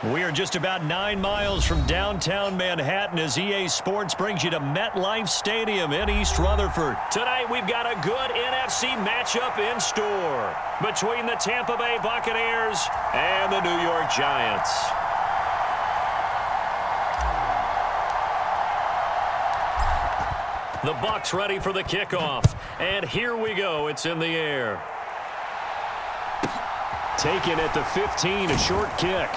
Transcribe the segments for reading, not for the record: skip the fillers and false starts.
We are just about 9 miles from downtown Manhattan as EA Sports brings you to MetLife Stadium in East Rutherford. Tonight we've got a good NFC matchup in store between the Tampa Bay Buccaneers and the New York Giants. The Bucs ready for the kickoff, and here we go. It's in the air. Taken at the 15, a short kick.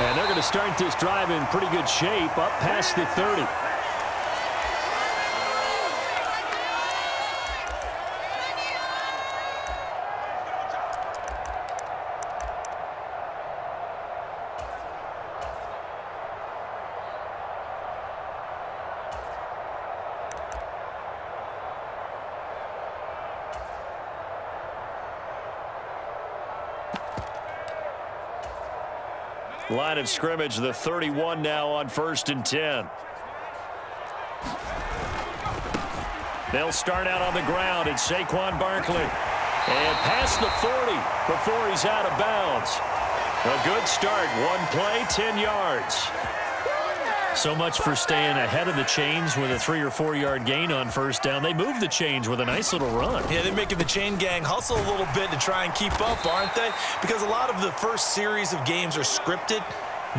And they're going to start this drive in pretty good shape up past the 30. Line of scrimmage, the 31 now on 1st and 10. They'll start out on the ground. It's Saquon Barkley. And past the 40 before he's out of bounds. A good start. One play, 10 yards. So much for staying ahead of the chains with a 3 or 4 yard gain on 1st down. They move the chains with a nice little run. Yeah, they're making the chain gang hustle a little bit to try and keep up, aren't they? Because a lot of the first series of games are scripted,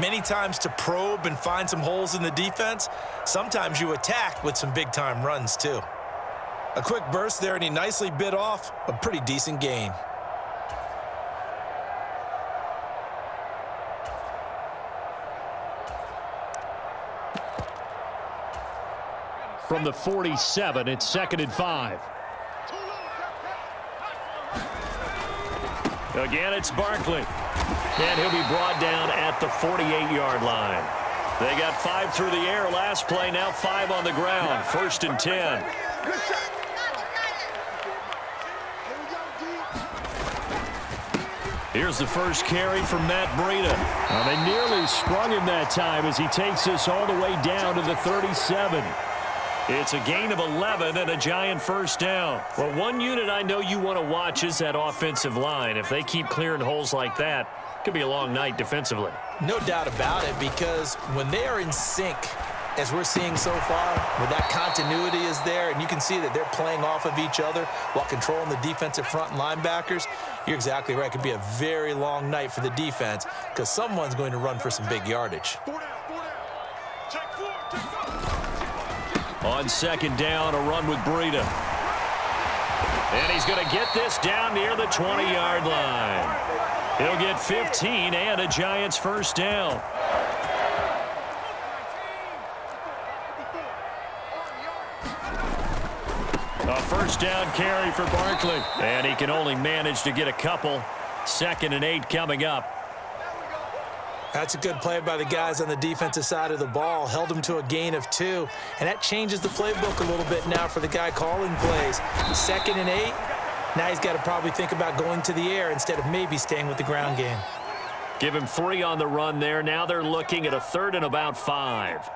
many times to probe and find some holes in the defense. Sometimes you attack with some big-time runs, too. A quick burst there, and he nicely bit off a pretty decent gain. From the 47, it's 2nd and 5. Again, it's Barkley. And he'll be brought down at the 48-yard line. They got 5 through the air last play, now 5 on the ground. 1st and 10. Here's the first carry from Matt Breida. Well, they nearly sprung him that time as he takes this all the way down to the 37. It's a gain of 11 and a Giant 1st down. Well, one unit I know you want to watch is that offensive line. If they keep clearing holes like that, it could be a long night defensively. No doubt about it, because when they are in sync, as we're seeing so far, where that continuity is there, and you can see that they're playing off of each other while controlling the defensive front and linebackers, you're exactly right. It could be a very long night for the defense because someone's going to run for some big yardage. On 2nd down, a run with Breida. And he's going to get this down near the 20-yard line. He'll get 15 and a Giants 1st down. A 1st down carry for Barkley. And he can only manage to get a couple. 2nd and 8 coming up. That's a good play by the guys on the defensive side of the ball. Held him to a gain of 2. And that changes the playbook a little bit now for the guy calling plays. 2nd and 8. Now he's got to probably think about going to the air instead of maybe staying with the ground game. Give him 3 on the run there. Now they're looking at a 3rd and about 5.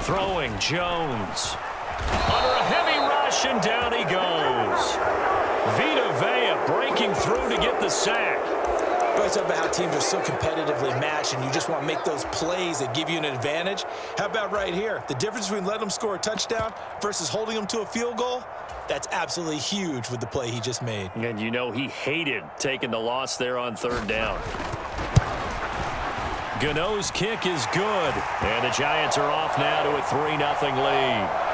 Throwing Jones. Under a heavy rush, and down he goes. Vita Vea breaking through to get the sack. Let's talk about how teams are so competitively matched, and you just want to make those plays that give you an advantage. How about right here? The difference between letting them score a touchdown versus holding them to a field goal, that's absolutely huge with the play he just made. And you know he hated taking the loss there on 3rd down. Gano's kick is good. And the Giants are off now to a 3-0 lead.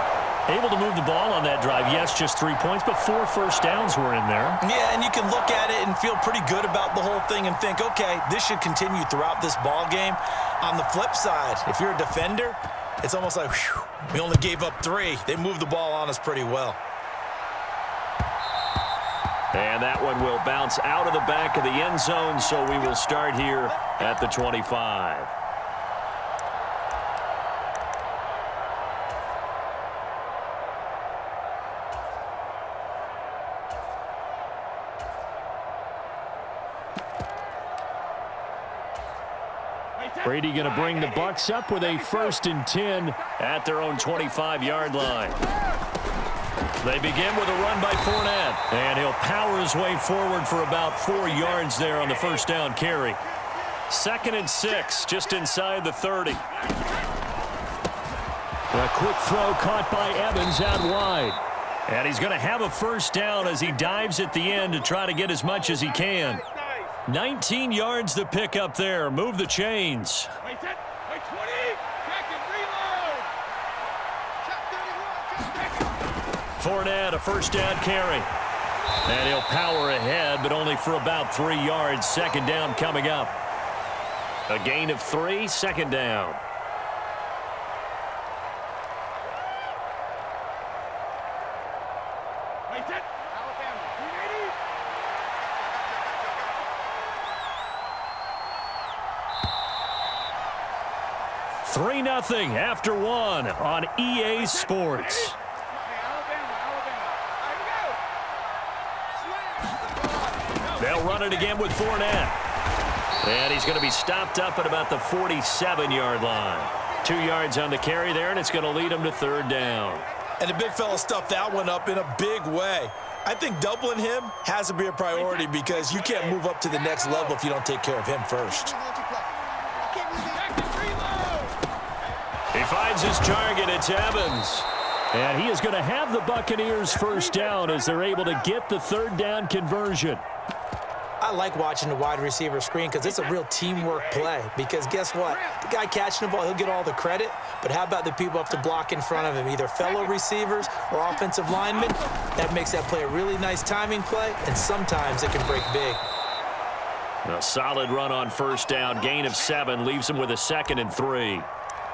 Able to move the ball on that drive. Yes, just 3 points, but 4 1st downs were in there. Yeah, and you can look at it and feel pretty good about the whole thing and think, okay, this should continue throughout this ball game. On the flip side, if you're a defender, it's almost like, whew, we only gave up 3. They moved the ball on us pretty well. And that one will bounce out of the back of the end zone, so we will start here at the 25. Brady going to bring the Bucs up with a 1st and 10 at their own 25-yard line. They begin with a run by Fournette, and he'll power his way forward for about 4 yards there on the first down carry. 2nd and 6, just inside the 30. A quick throw caught by Evans out wide. And he's going to have a first down as he dives at the end to try to get as much as he can. 19 yards to pick up there. Move the chains. Fournette, a first down carry. And he'll power ahead, but only for about 3 yards. 2nd down coming up. A gain of 3, 2nd down. Three 0 after 1 on EA Sports. They'll run it again with Fournette. And he's going to be stopped up at about the 47-yard line. 2 yards on the carry there, and it's going to lead him to 3rd down. And the big fella stuffed that one up in a big way. I think doubling him has to be a priority because you can't move up to the next level if you don't take care of him first. He finds his target. It's Evans. And he is going to have the Buccaneers first down as they're able to get the 3rd down conversion. I like watching the wide receiver screen because it's a real teamwork play. Because guess what? The guy catching the ball, he'll get all the credit. But how about the people up to block in front of him, either fellow receivers or offensive linemen? That makes that play a really nice timing play, and sometimes it can break big. A solid run on first down. Gain of 7 leaves him with a 2nd and 3.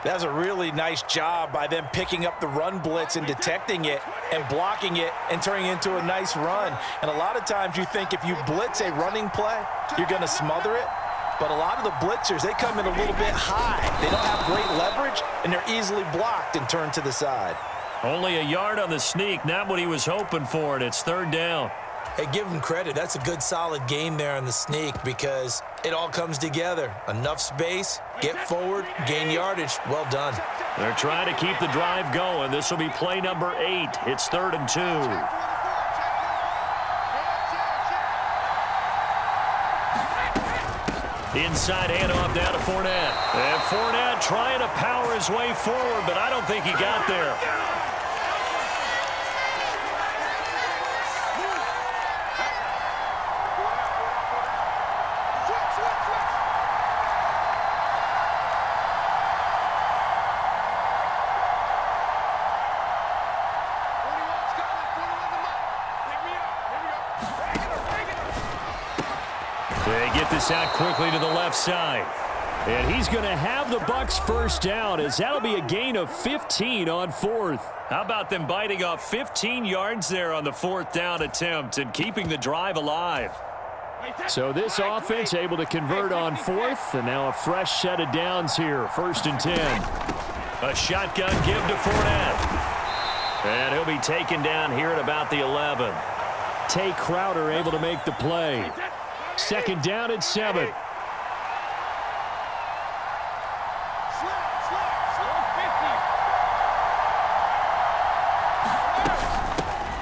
That's a really nice job by them picking up the run blitz and detecting it and blocking it and turning it into a nice run. And a lot of times you think if you blitz a running play, you're going to smother it. But a lot of the blitzers, they come in a little bit high. They don't have great leverage, and they're easily blocked and turned to the side. Only a yard on the sneak, not what he was hoping for, and it's 3rd down. Hey, give him credit. That's a good, solid game there on the sneak because it all comes together. Enough space, get forward, gain yardage. Well done. They're trying to keep the drive going. This will be play number 8. It's 3rd and 2. Inside handoff down to Fournette. And Fournette trying to power his way forward, but I don't think he got there. They get this out quickly to the left side. And he's going to have the Bucs first down as that'll be a gain of 15 on 4th. How about them biting off 15 yards there on the 4th down attempt and keeping the drive alive? So this offense able to convert on 4th, and now a fresh set of downs here. 1st and 10. A shotgun give to Fournette. And he'll be taken down here at about the 11. Tay Crowder able to make the play. 2nd down and 7.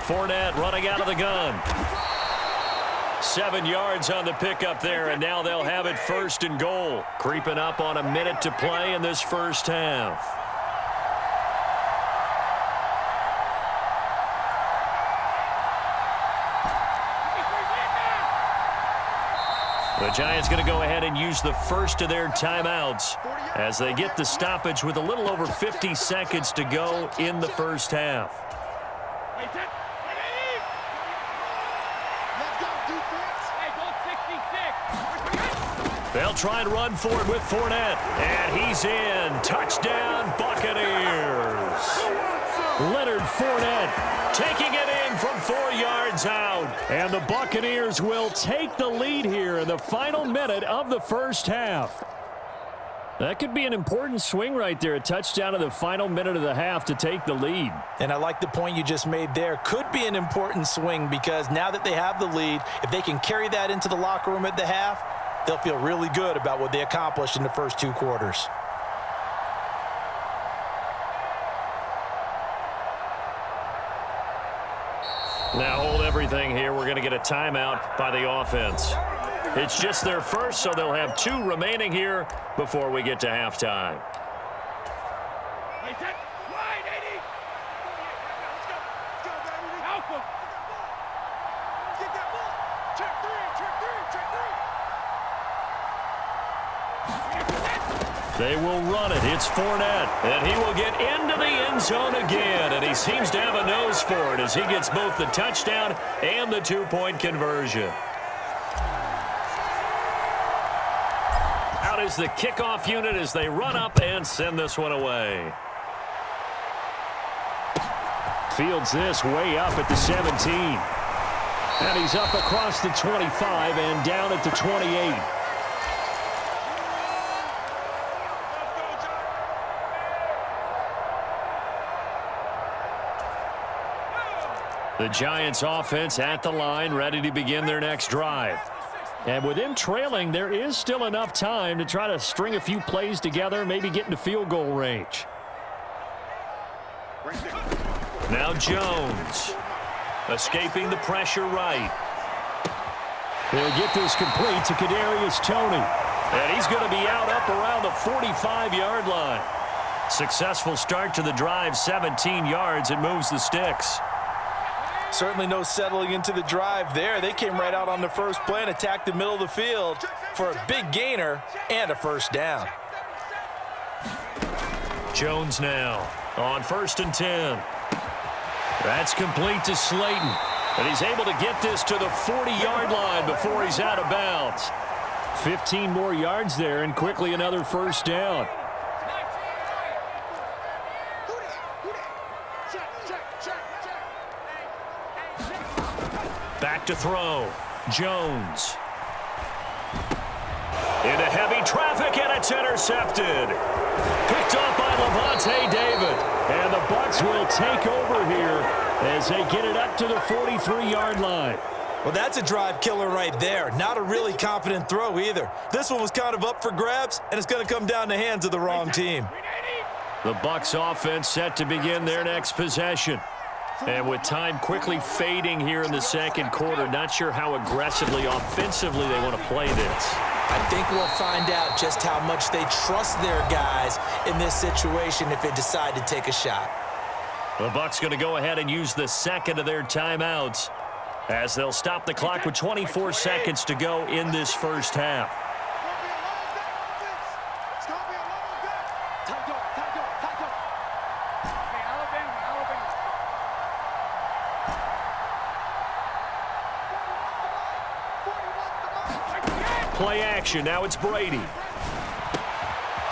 Fournette running out of the gun. 7 yards on the pickup there, and now they'll have it 1st and goal. Creeping up on a minute to play in this first half. The Giants going to go ahead and use the first of their timeouts as they get the stoppage with a little over 50 seconds to go in the first half. They'll try and run for it with Fournette. And he's in. Touchdown, Buccaneers. Leonard Fournette taking it in from 4 yards out. And the Buccaneers will take the lead here in the final minute of the first half. That could be an important swing right there. A touchdown in the final minute of the half to take the lead. And I like the point you just made there. Could be an important swing because now that they have the lead, if they can carry that into the locker room at the half, they'll feel really good about what they accomplished in the first 2 quarters. Now hold everything here. We're going to get a timeout by the offense. It's just their first, so they'll have 2 remaining here before we get to halftime. They will run it. It's Fournette, and he will get into the end zone again, and he seems to have a nose for it as he gets both the touchdown and the 2-point conversion. Out is the kickoff unit as they run up and send this one away. Fields this way up at the 17. And he's up across the 25 and down at the 28. The Giants offense at the line, ready to begin their next drive. And with them trailing, there is still enough time to try to string a few plays together, maybe get into field goal range. Now Jones, escaping the pressure right. They'll get this complete to Kadarius Toney. And he's going to be out up around the 45-yard line. Successful start to the drive, 17 yards, and moves the sticks. Certainly no settling into the drive there. They came right out on the first play and attacked the middle of the field for a big gainer and a first down. Jones now on 1st and 10. That's complete to Slayton. And he's able to get this to the 40-yard line before he's out of bounds. 15 more yards there and quickly another first down. Back to throw. Jones. Into heavy traffic, and it's intercepted. Picked up by Levante David. And the Bucs will take over here as they get it up to the 43-yard line. Well, that's a drive killer right there. Not a really confident throw either. This one was kind of up for grabs, and it's going to come down the hands of the wrong team. The Bucs offense set to begin their next possession. And with time quickly fading here in the second quarter, not sure how aggressively, offensively they want to play this. I think we'll find out just how much they trust their guys in this situation if they decide to take a shot. The Bucs going to go ahead and use the second of their timeouts as they'll stop the clock with 24 seconds to go in this first half. Play action. Now it's Brady.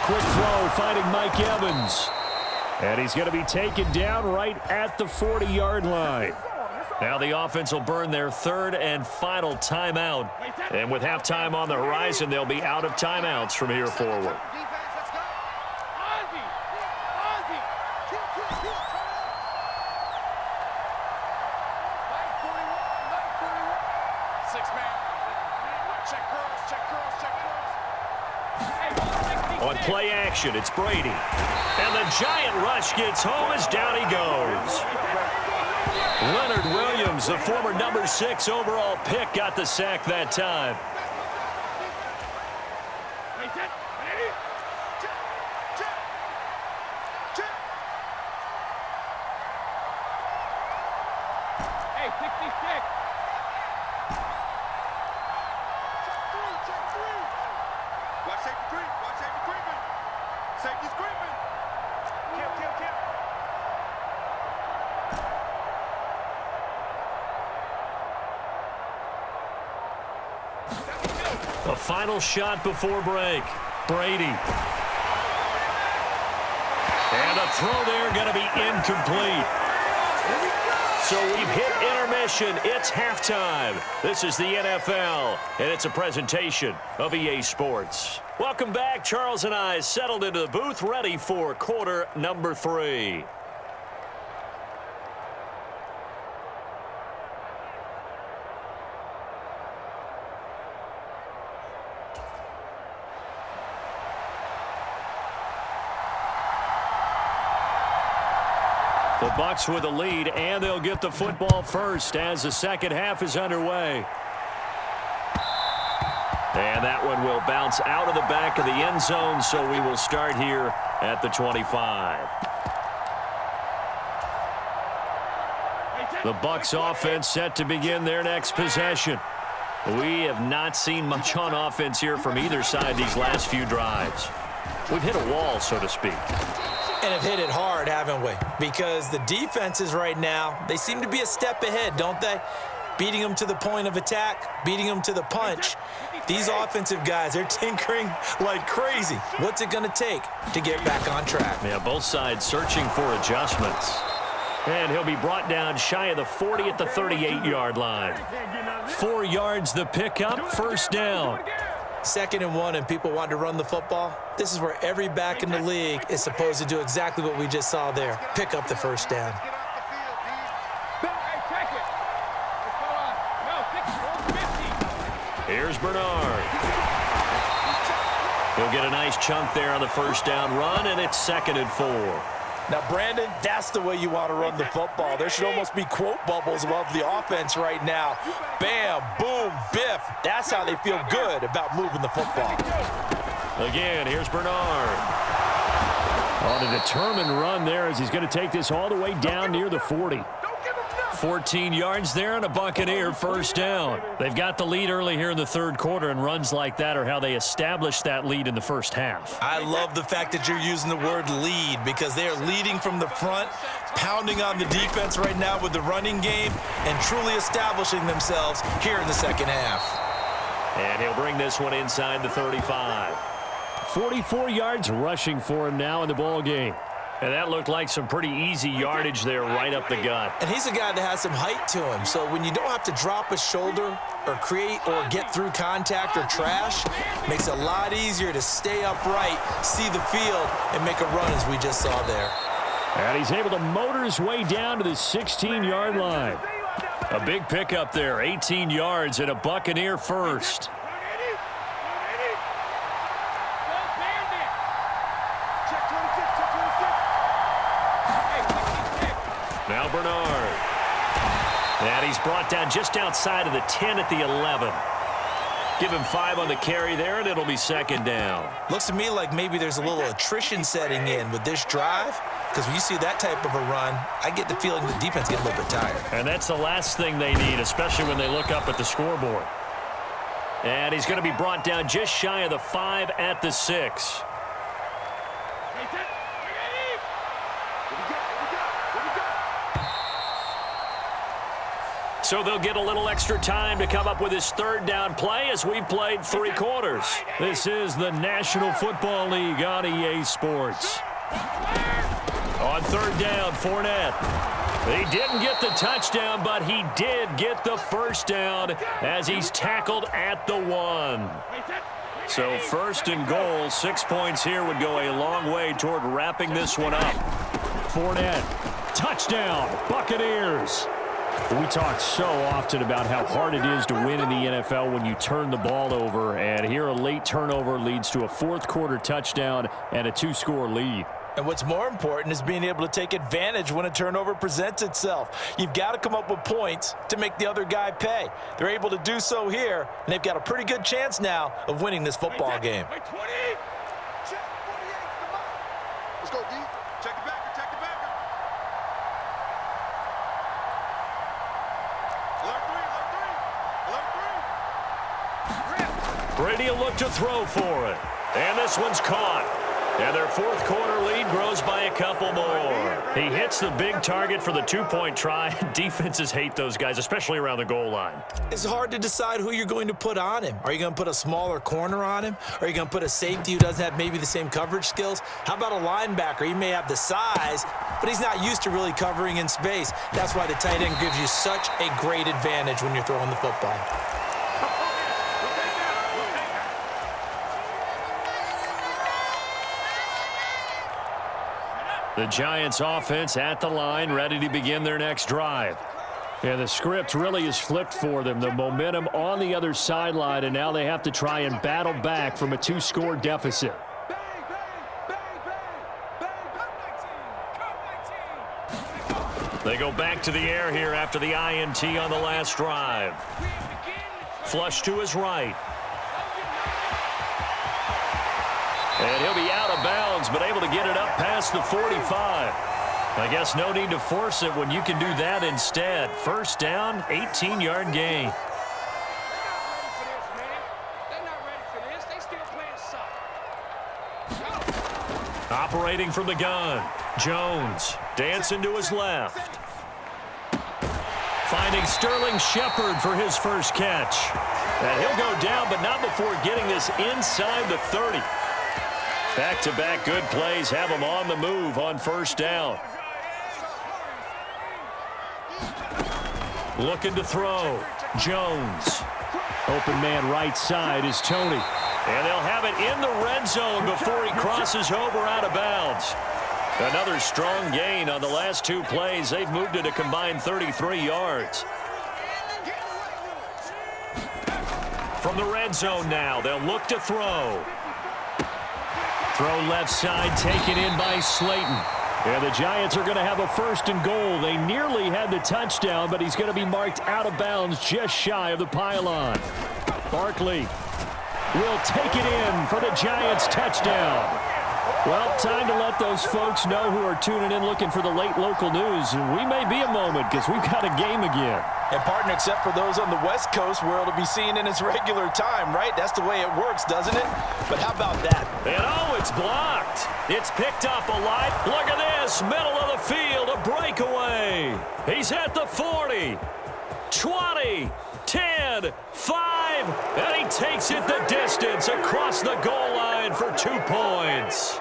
Quick throw finding Mike Evans. And he's going to be taken down right at the 40-yard line. Now the offense will burn their third and final timeout. And with halftime on the horizon, they'll be out of timeouts from here forward. On play action, it's Brady. And the giant rush gets home as down he goes. Leonard Williams, the former number 6 overall pick, got the sack that time. A final shot before break. Brady. And a throw there going to be incomplete. So we've hit intermission. It's halftime. This is the NFL, and it's a presentation of EA Sports. Welcome back. Charles and I settled into the booth, ready for quarter number 3. The Bucs with a lead, and they'll get the football first as the second half is underway. And that one will bounce out of the back of the end zone, so we will start here at the 25. The Bucs offense set to begin their next possession. We have not seen much on offense here from either side these last few drives. We've hit a wall, so to speak. And have hit it hard, haven't we? Because the defenses right now, they seem to be a step ahead, don't they? Beating them to the point of attack, beating them to the punch. These offensive guys, they're tinkering like crazy. What's it going to take to get back on track? Yeah, both sides searching for adjustments. And he'll be brought down shy of the 40 at the 38-yard line. 4 yards the pickup, first down. 2nd and 1, and people want to run the football. This is where every back in the league is supposed to do exactly what we just saw there. Pick up the first down. Here's Bernard. He'll get a nice chunk there on the first down run, and it's 2nd and 4. Now, Brandon, that's the way you want to run the football. There should almost be quote bubbles above the offense right now. Bam, boom, biff. That's how they feel good about moving the football. Again, here's Bernard. On a determined run there as he's going to take this all the way down near the 40. 14 yards there and a Buccaneer first down. They've got the lead early here in the third quarter, and runs like that are how they established that lead in the first half. I love the fact that you're using the word lead because they are leading from the front, pounding on the defense right now with the running game, and truly establishing themselves here in the second half. And he'll bring this one inside the 35. 44 yards rushing for him now in the ball game. And that looked like some pretty easy yardage there right up the gut. And he's a guy that has some height to him. So when you don't have to drop a shoulder or create or get through contact or trash, makes it a lot easier to stay upright, see the field, and make a run as we just saw there. And he's able to motor his way down to the 16-yard line. A big pickup there, 18 yards and a Buccaneer first. Now Bernard. And he's brought down just outside of the 10 at the 11. Give him 5 on the carry there, and it'll be 2nd down. Looks to me like maybe there's a little attrition setting in with this drive, because when you see that type of a run, I get the feeling the defense gets a little bit tired. And that's the last thing they need, especially when they look up at the scoreboard. And he's going to be brought down just shy of the 5 at the 6. So they'll get a little extra time to come up with his 3rd down play as we've played 3 quarters. This is the National Football League on EA Sports. On 3rd down, Fournette. He didn't get the touchdown, but he did get the first down as he's tackled at the 1. So 1st and goal, 6 points here would go a long way toward wrapping this one up. Fournette, touchdown, Buccaneers. We talk so often about how hard it is to win in the NFL when you turn the ball over, and here a late turnover leads to a 4th quarter touchdown and a 2-score lead. And what's more important is being able to take advantage when a turnover presents itself. You've got to come up with points to make the other guy pay. They're able to do so here, and they've got a pretty good chance now of winning this football game. Let's go, D. Check it back. Check it back. Brady will look to throw for it. And this one's caught. And their 4th quarter lead grows by a couple more. He hits the big target for the 2-point try. Defenses hate those guys, especially around the goal line. It's hard to decide who you're going to put on him. Are you going to put a smaller corner on him? Are you going to put a safety who doesn't have maybe the same coverage skills? How about a linebacker? He may have the size, but he's not used to really covering in space. That's why the tight end gives you such a great advantage when you're throwing the football. The Giants offense at the line, ready to begin their next drive. And the script really is flipped for them. The momentum on the other sideline, and now they have to try and battle back from a 2-score deficit. They go back to the air here after the INT on the last drive. Flush to his right. And he'll be out of bounds, but able to get it up past the 45. I guess no need to force it when you can do that instead. First down, 18-yard gain. Operating from the gun, Jones dancing to his left. Finding Sterling Shepard for his first catch. And he'll go down, but not before getting this inside the 30. Back-to-back good plays have him on the move on first down. Looking to throw. Jones. Open man right side is Tony. And they'll have it in the red zone before he crosses over out of bounds. Another strong gain on the last two plays. They've moved it a combined 33 yards. From the red zone now, they'll look to throw. Throw left side, taken in by Slayton. And the Giants are going to have a first and goal. They nearly had the touchdown, but he's going to be marked out of bounds just shy of the pylon. Barkley will take it in for the Giants touchdown. Well, time to let those folks know who are tuning in looking for the late local news. We may be a moment because we've got a game again. And, partner, except for those on the West Coast where it'll be seen in its regular time, right? That's the way it works, doesn't it? But how about that? And, oh, it's blocked. It's picked up alive. Look at this. Middle of the field, a breakaway. He's at the 40, 20, 10, 5, and he takes it the distance across the goal line for 2 points.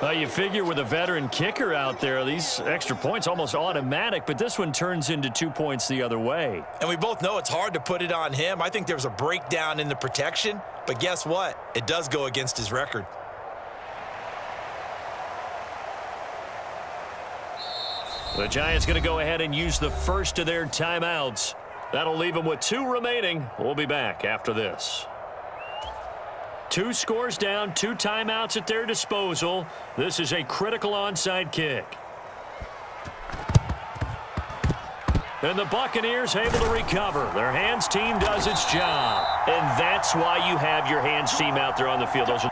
Well, you figure with a veteran kicker out there, these extra points almost automatic, but this one turns into 2 points the other way. And we both know it's hard to put it on him. I think there was a breakdown in the protection, but guess what? It does go against his record. The Giants going to go ahead and use the first of their timeouts. That'll leave them with 2 remaining. We'll be back after this. 2 scores down, 2 timeouts at their disposal. This is a critical onside kick. And the Buccaneers able to recover. Their hands team does its job. And that's why you have your hands team out there on the field. Those are